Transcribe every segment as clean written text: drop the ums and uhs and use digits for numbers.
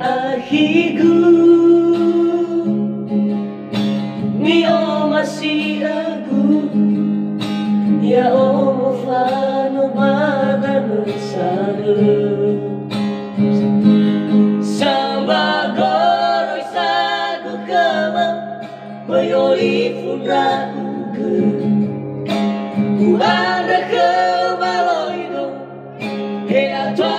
Ahiku ni o masiagu ya o mofano madano sanu sambagoro isagu kama bayoli funaku uanda kemaloido he atwa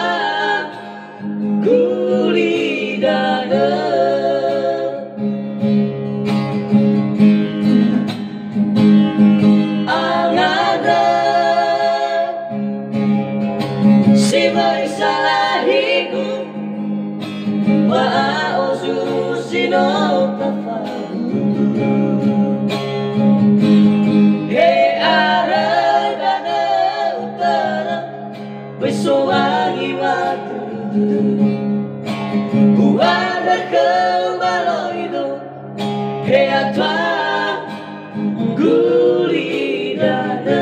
gulidana angada si mai salahiku maaosu sino tafahu he aragana utara besowangi watu Uada kemaloido he atwa gulidana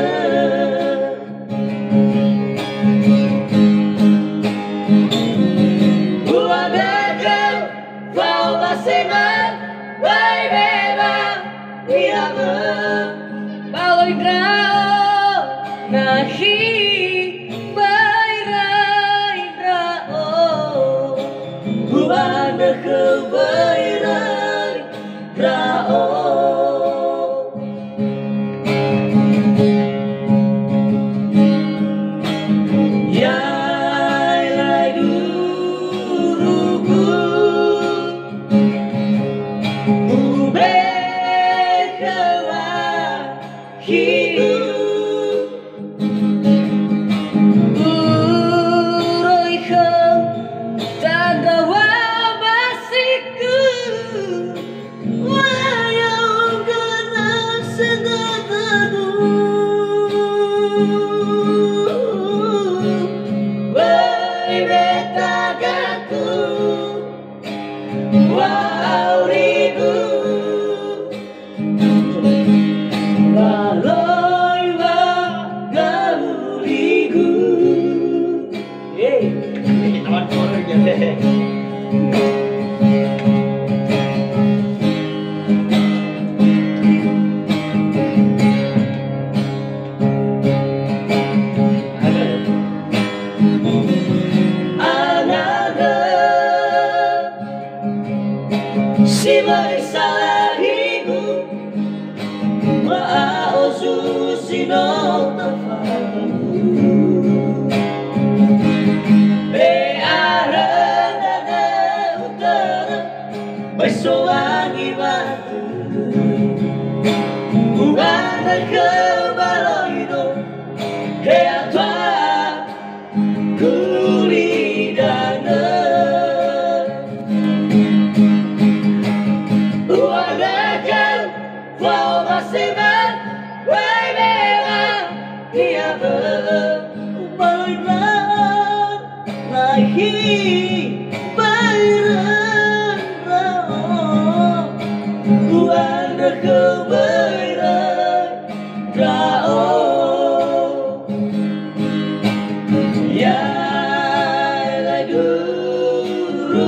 Uada kau basena vai beba diama baloi grao nahi Uanda kebairan rao Yai lai duruku Ube kewa hidup Uroi kau tanda Si mai salahiku maaosu sino tafahu be aragana utara besowangi watu uada kebaloido he atwa gulidana Wow, masih way bela dia berubah lagi berang uanda kebairan rao ya laguku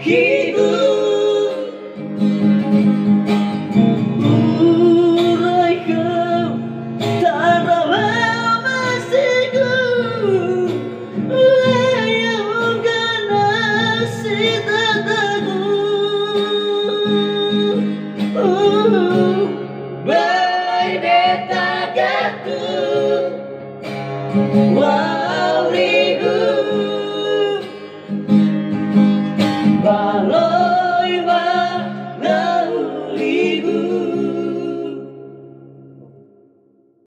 hidup urai kau tanda masiku layangkan nasi tataku baik beta gatu